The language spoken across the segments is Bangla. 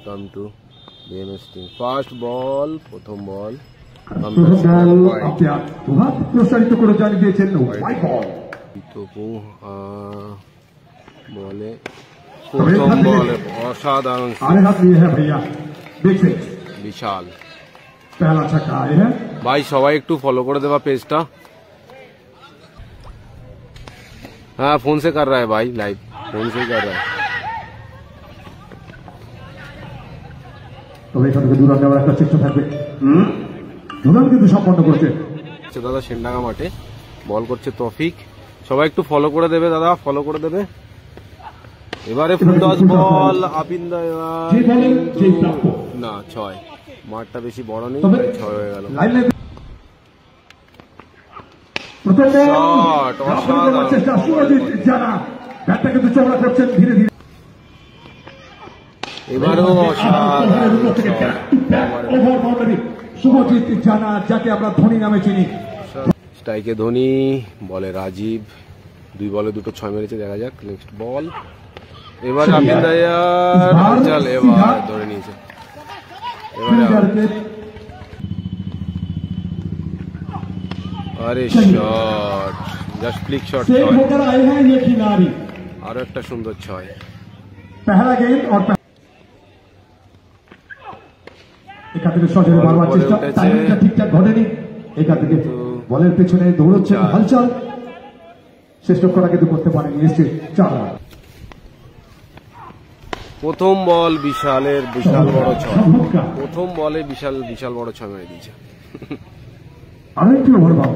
Welcome to BMS team. First ball, প্রথম বল প্রসারিত করে জানিয়ে দিয়েছেন বলে প্রথম বলে অসাধারণ বিশাল ভাই। সবাই একটু फॉलो করে দেবা पेज टा। हाँ फोन से कर रहा है भाई, लाइव फोन से ही कर रहा है। তবে এখান থেকে দুরান নেওয়ার একটা চেষ্টা থাকবে। দুরান কিন্তু সম্পন্ন করেছে দাদা সেন্ডাঙ্গা মাঠে বল করছে তৌফিক। সবাই একটু ফলো করে দেবে দাদা, ফলো করে দেবে। এবারে ফুলটস বল আপিন্দা না 6। মাঠটা বেশি বড় নেই, 6 হয়ে গেল। প্রথম শট অসাধারণ চেষ্টা সুরজিৎ জানা ব্যাটটা কিন্তু চওড়া করছেন ধীরে ধীরে। এবারও অসাধারণ ওভার বাউন্ডারি সুরজিৎ জানা, যাকে আমরা ধোনি নামে চিনি। স্ট্রাইকে ধোনি, বলে রাজীব, 2 বলে 2 6 মেরেছে। দেখা যাক নেক্সট বল। এবার আপিন্দায়ার চল, এবার ধরে নিয়েছে। এবারে अरे शॉट, जस्ट फ्लिक शॉट। होकर आए हैं ये खिलाड़ी। और एक सुंदर 6 पहला गेंद और এখান থেকে শটের মারবার চেষ্টা, টাইমিংটা ঠিকঠাক ঘটেনি। এখান থেকে বলের পেছনে দৌড়চ্ছেন হালচাল, চেষ্টা করা কিন্তু করতে পারেনি। এসছে 4 রান। প্রথম বল বিশালের বিশাল বড় 6। প্রথম বলে বিশাল বিশাল বড় 6 মেরে দিয়েছে। আরেকটি ওভার বল,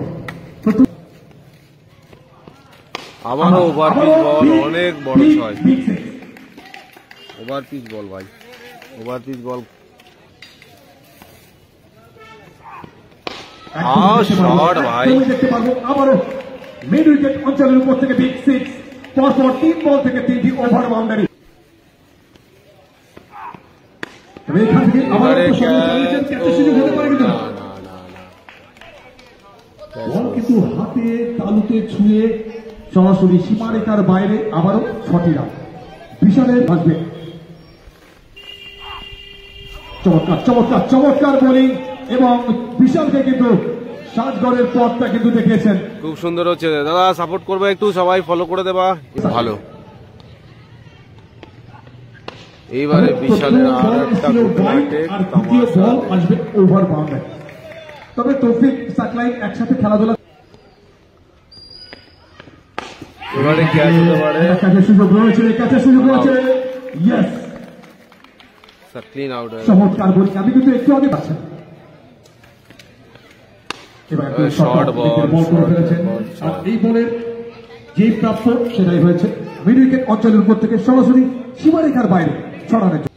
আবারও ওভার পিচ বল, অনেক বড় 6। ওভার পিচ বল ভাই, ওভার পিচ বল। শট ভাই, দেখতে পারবো আবারও মিড উইকেট অঞ্চলের উপর থেকে বিগ 6। পরপর 3 বল থেকে 3টি ওভার বাউন্ডারি। এখান থেকে আবার সুযোগ হতে পারে কিন্তু বল কিন্তু হাতে তালুতে ছুঁয়ে সরাসরি সীমারেখার বাইরে। আবারও 6টি রান বিশালের আসবে। চমৎকার চমৎকার চমৎকার বোলিং এবং বিশালকে কিন্তু সাজগড়ের পথটা কিন্তু দেখিয়েছেন। খুব সুন্দর হচ্ছে দাদা, সাপোর্ট করবে একটু, সবাই ফলো করে দেবা। ভালো। এইবারে বিশালের আর একটা দ্বিতীয় বল আসবে ওভার বাউন্ডারি। তবে তৌফিক সাকলাইন একসাথে খেলাধুলা এবারে ক্যাচ হতে পারে, ক্যাচের সুযোগ রয়েছে, ক্যাচের সুযোগ রয়েছে। Yes, clean out. চমৎকার বোলিং। আমি কিন্তু একটু আগে পাচ্ছেন। এবার শর্ট বল করে ফেলেছেন। আর এই বলের যে প্রাপ্ত সেটাই হয়েছে মিড উইকেট অঞ্চলের উপর থেকে সরাসরি সীমারেখার বাইরে ছড়ানোর জন্য।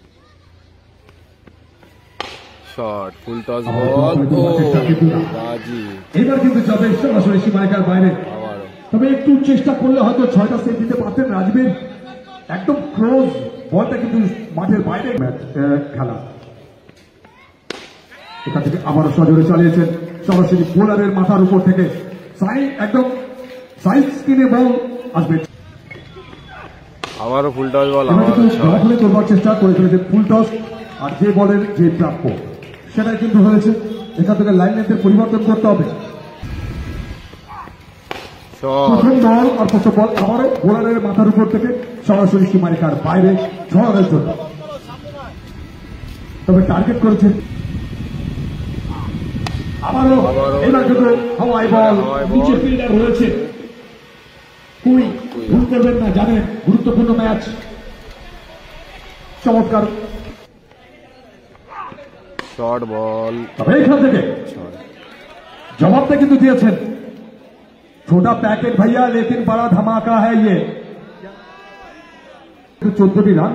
শট, ফুল টস বল, এবার কিন্তু যাবে সরাসরি সীমারেখার বাইরে। তবে একটু চেষ্টা করলে হয়তো 6টা সেট দিতে পারতেন রাজবীর। একদম ক্লোজ বলটা কিন্তু মাঠের বাইরে খেলা। এখান থেকে আবারও সজোরে চালিয়েছেন সরাসরি বোলারের মাথার উপর থেকে। একদম সাইড স্কিনে বল আসবে। আবারও ফুল টস বল, করবার চেষ্টা করে ফেলেছে ফুল টস। আর যে বলের যে প্রাপ্য সেটাই কিন্তু হয়েছে। এখান থেকে লাইন লেন্থের পরিবর্তন করতে হবে। প্রথম বল আর প্রথম বল আবারও বোলারের মাথার উপর থেকে সরাসরি সীমারেখার বাইরে ঝড়ানোর জন্য। তবে টার্গেট করেছে আবারও। এবার কিন্তু হাওয়াই বল, নিচে ফিল্ডার রয়েছে। ভুল করবেন না, জানেন গুরুত্বপূর্ণ ম্যাচ। চমৎকার শর্ট বল, তবে এখান থেকে জবাবটা কিন্তু দিয়েছেন। छोटा पैकेट भैया लेकिन बड़ा धमाका है ये। 14টি রান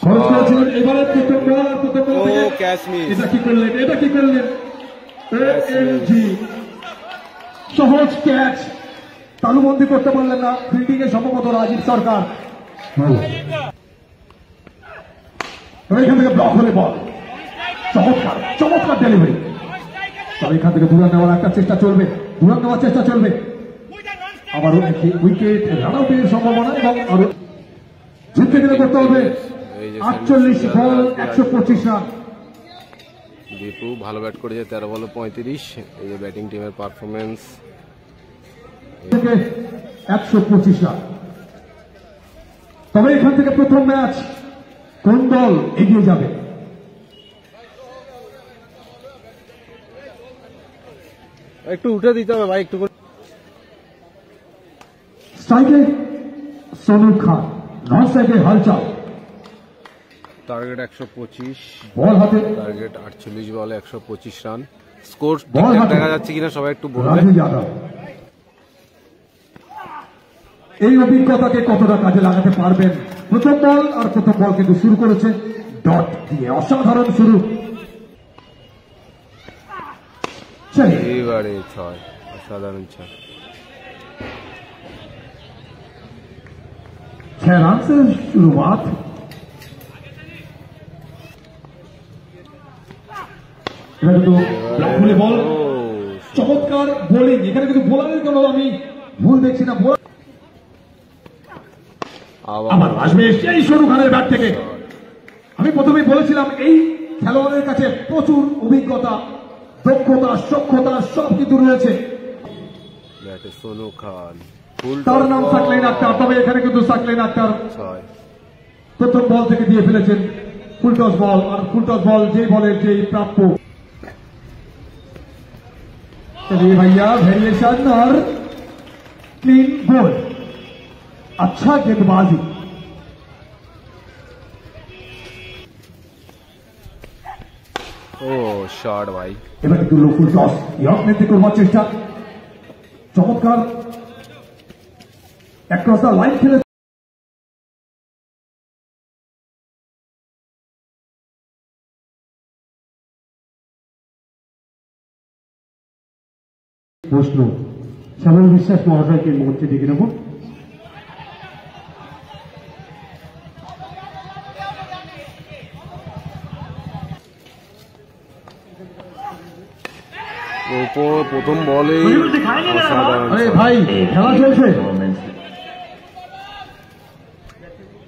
খরচ করেছিলেন। এবারে প্রথম বল আর প্রথম বল থেকে ক্যাচ মিস। এটা কি করলেন, এটা কি করলেন? সহজ ক্যাচ, তালুবন্দি করতে পারলেন না। ফিল্ডিং এ সম্ভবত রাজীব সরকার। এখান থেকে ব্লক হলে বল, চমৎকার চমৎকার ডেলিভারি। তবে এখান থেকে দূরে নেওয়ার একটা চেষ্টা চলবে, দূরে নেওয়ার চেষ্টা চলবে। আবারও একটি উইকেট রান আউটের সম্ভাবনা এবং আরো জিততে গেলে করতে হবে 48 বল 125 রান। দীপু ভালো ব্যাট করেছে, 13 বলে 35। এই যে ব্যাটিং টিমের পারফরমেন্স, 125 রান। তবে এখান থেকে প্রথম ম্যাচ কোন দল এগিয়ে যাবে? একটু উঠে দিতে হবে ভাই, একটু স্ট্রাইকে সোনু খান, নন স্ট্রাইকে হালচাল। টার্গেট 125, বল হাতে টার্গেট 48 বলে 125 রান। স্কোর বল হাতে দেখা যাচ্ছে কিনা সবাই একটু বলবে। রাজু যাদব এই অভিজ্ঞতাকে কতটা কাজে লাগাতে পারবেন? প্রথম বল আর প্রথম বল কিন্তু শুরু করেছে ডট দিয়ে, অসাধারণ শুরু। এবারে 6, অসাধারণ 6। 6 रन से शुरुआत। এখানে কিন্তু বল, চমৎকার বোলিং। এখানে কিন্তু বোলারের কোনো আমি ভুল দেখছি না। আবার আসবে সেই সরু খানের ব্যাট থেকে। আমি প্রথমেই বলেছিলাম এই খেলোয়াড়ের কাছে প্রচুর অভিজ্ঞতা, দক্ষতা, সক্ষতা সব কিছু রয়েছে। সোনু খান, তার নাম সাকলাইন আক্তার। তবে এখানে কিন্তু সাকলাইন আক্তার 6 প্রথম বল থেকে দিয়ে ফেলেছেন ফুলটস বল। আর ফুলটস বল যেই বলের যেই প্রাপ্য। भैया वेरिएशन और क्लीन गोल, अच्छा गेंदबाजी। ও শট ভাই, এবার কিন্তু লো ফুল টস, ইয়র্ক নেতৃত্ব করবার চেষ্টা। চমৎকার অ্যাক্রস দ্য লাইন খেলে প্রশ্ন। শ্যামল বিশ্বাস মহাশয়কে মঞ্চে ডেকে নেব। প্রথম বলে ভাই খেলা চলছে।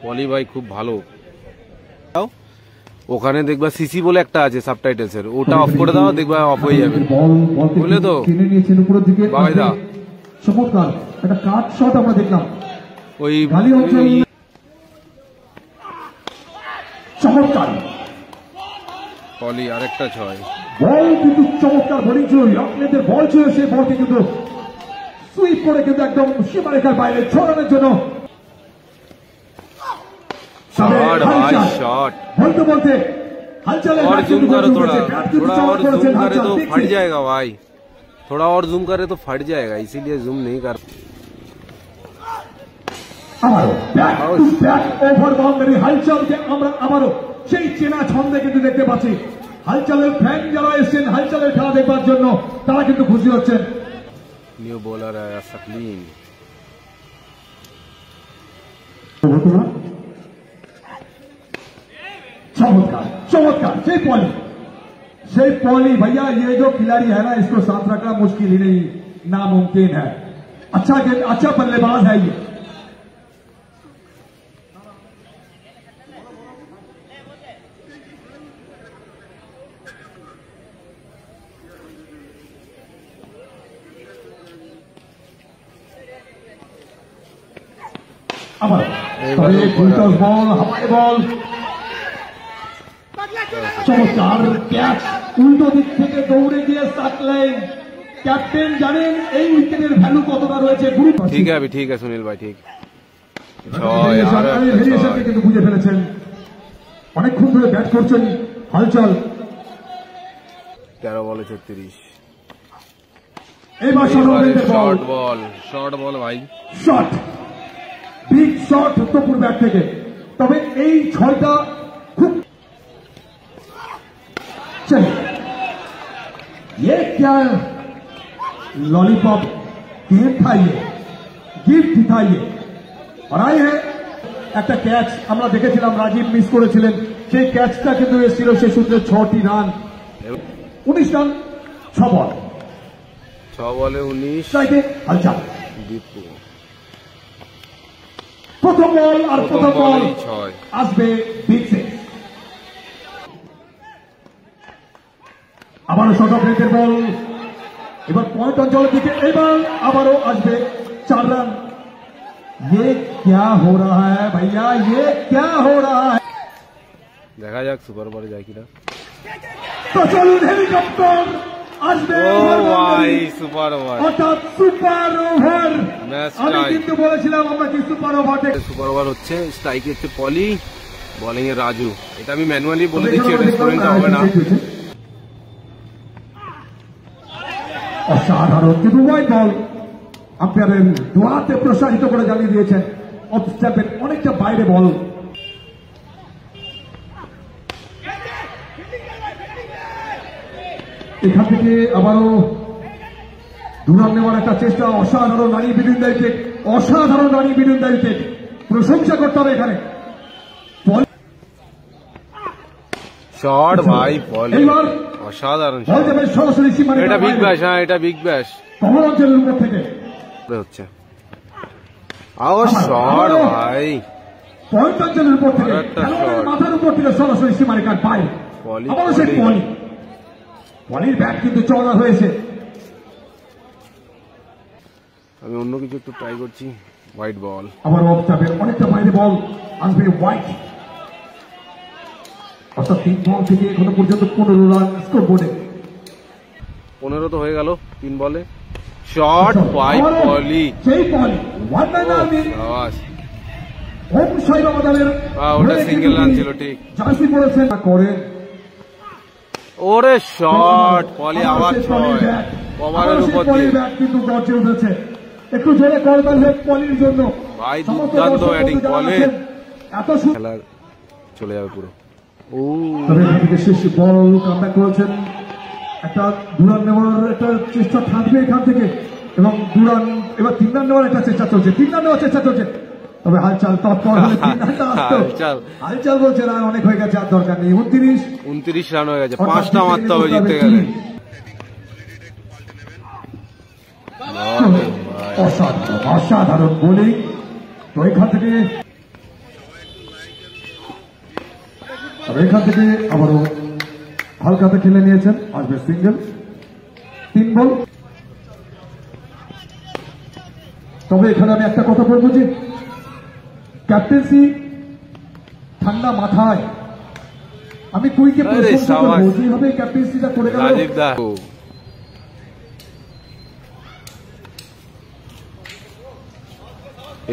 পলি ভাই খুব ভালো। ওখানে দেখবা সিসি বলে একটা আছে সাবটাইটেলস এর, ওটা অফ করে দাও, দেখবা অফ হয়ে যাবে। বুঝলে তো টেনে নিয়েছেন উপরের দিকে বাবাইদা। চমৎকার একটা কাট শট আমরা দেখলাম ওই গালি অঞ্চল। চমৎকার পলি আরেকটা 6। বল কিন্তু চমৎকার বোলিং ছিল, ইয়র্কনেদের বল ছিল। সেই বলকে কিন্তু সুইপ করে কিন্তু একদম সীমারেখার বাইরে 6 রানের জন্য। शॉट বলতে বলতে হালচালের और ব্যাট जूम কিন্তু करो, গড়ে थोड़ा উঠেছে। ব্যাট কিন্তু थोड़ा और চমৎকার जूम করেছেন करे হালচাল। तो দেখছি। फट जाएगा भाई, थोड़ा और जूम करे तो फट जाएगा, इसीलिए जूम नहीं कर। আবারও back to back over boundary হালচালকে আমরা আবারও সেই চেনা ছন্দে কিন্তু দেখতে পাচ্ছি। হালচালের ফ্যান যারা এসেছেন হালচালের খেলা দেখবার জন্য, তারা কিন্তু খুশি হচ্ছেন। न्यू बॉलर आया सकलीन। चमत्कार चमत्कार से पॉली भैया, ये जो खिलाड़ी है ना, इसको साथ रखना मुश्किल ही नहीं, नामुमकिन है। अच्छा बल्लेबाज है ये। ফুলটস বল, হাওয়াই বল, চমৎকার ক্যাচ। উল্টো দিক থেকে দৌড়ে গিয়ে সাকলাইন। ক্যাপ্টেন জানেন এই উইকেটের ভ্যালু কতটা রয়েছে। ठीक है अभी, ठीक है सुनील भाई, ठीक। ভেরিয়েশনকে কিন্তু বুঝে ফেলেছেন। অনেকক্ষণ ধরে ব্যাট করছেন হালচাল। 13 বলে 36। এইবার শর্ট বল ভাই, শট, বিগ শট তপুর ব্যাট থেকে। তবে এই 6টা খুব चलिए, ये क्या लॉलीपॉप गेम था, ये गिफ्ट था ये। और आए हैं একটা ক্যাচ আমরা দেখেছিলাম রাজীব মিস করেছিলেন, সেই ক্যাচটা কিন্তু এসেছিল সেই সূত্রে 6টি রান, 19 রান 6 বল। 6 বলে 19। স্ট্রাইকে হালচাল। দীপু প্রথম বল আর প্রথম বল বলেই 6। আসবে বিগ সিক্স। আবারও শর্ট অফ রেঞ্জের বল, এবার পয়েন্ট অঞ্চলের দিকে, এবার আবারও আসবে 4 রান। ये क्या हो रहा है भैया, ये क्या हो रहा है? দেখা যাক সুপার ওভারে যায় কিনা। তো চলুন হেলিকপ্টার আসবে, ও ভাই সুপার ওভার, অর্থাৎ সুপার ওভার। ম্যাচ আমি টাই। কিন্তু বলেছিলাম আমরা কি সুপার ওভার দেখব। সুপার ওভার হচ্ছে, স্ট্রাইকে হচ্ছে পলি, বোলিং এ রাজু। এটা আমি ম্যানুয়ালি বলে দিচ্ছি, এটা স্কোরিংটা হবে না। অসাধারণ কিন্তু ওয়াইড বল, আম্পায়ারের দোয়াতে প্রসারিত করে জানিয়ে দিয়েছেন অফ স্ট্যাম্পের অনেকটা বাইরে বল। এখান থেকে আবারও 2 রান নেওয়ার একটা চেষ্টা, অসাধারণ রানি বিটুইন দ্য উইকেট, অসাধারণ রানি বিটুইন দ্য উইকেট, প্রশংসা করতে হবে এখানে। শট ভাই পলি, এইবার অসাধারণ বল যাবে সরাসরি সীমারেখার এটা বিগ বাইরে। ব্যাশ, হ্যাঁ এটা বিগ ব্যাশ কমল অঞ্চলের উপর থেকে হচ্ছে। আও শট ভাই, পয়েন্ট অঞ্চলের উপর থেকে, একটা খেলোয়াড়ের shot। মাথার উপর থেকে সরাসরি সীমারেখার বাইরে। পলি, আবারও সেই পলি। পলি, পলির ব্যাট কিন্তু চওড়া হয়েছে। আমি অন্য কিছু একটু ট্রাই করছি। হোয়াইট বল, আবার অফ স্টাম্পের অনেকটা বাইরে বল, আসবে হোয়াইট। অর্থাৎ 3 বল থেকে এখনো পর্যন্ত 15 রান স্কোর বোর্ডে। 15 তো হয়ে গেল 3 বলে। শট বাই আবারও পলি, সেই পলি, ওয়ান রান আর্মি, আওয়াজ। হোম সাইড আমাদের ওটা সিঙ্গেল রান ছিল, ঠিক। জার্সি পড়েছেন করেন। ওরে শট, পলি আবার 6 ওভারের উপর দিয়ে। ব্যাট কিন্তু গর্জে উঠেছে, একটু জোরে করবেন পলির জন্য ভাই সমস্ত দুর্দান্ত দর্শক ব্যাটিং বন্ধু যারা পলি, আছেন, এত সুন্দর। খেলা চলে যাবে পুরো। ও তবে এখান থেকে শেষ বল কামব্যাক করেছেন, একটা 2 রান নেওয়ার একটা চেষ্টা থাকবে এখান থেকে, এবং 2 রান, এবার 3 রান নেওয়ার একটা চেষ্টা চলছে, 3 রান নেওয়ার চেষ্টা চলছে। তবে হালচাল তৎপর হলে 3 রানটা আসতো। হালচাল। হালচাল বলছে রান অনেক হয়ে গেছে, আর দরকার নেই। 29 রান হয়ে গেছে, 5টা মারতে হবে জিততে গেলে। অসাধারণ অসাধারণ বোলিং। তো এখান থেকে আবারও হালকাতে খেলে নিয়েছেন, আসবে সিঙ্গেল, 3 বল। তবে এখানে আমি একটা কথা বলবো যে ক্যাপ্টেন্সি ঠান্ডা মাথায় আমি কুইকে আরে প্রশংসা সাবাস। করবো, যেভাবে ক্যাপ্টেন্সিটা করে গেল। রাজীব দা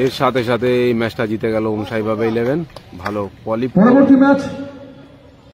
এর সাথে সাথে এই ম্যাচটা জিতে গেল ওম সাই বাবা 11। ভালো পলি। পরবর্তী ম্যাচ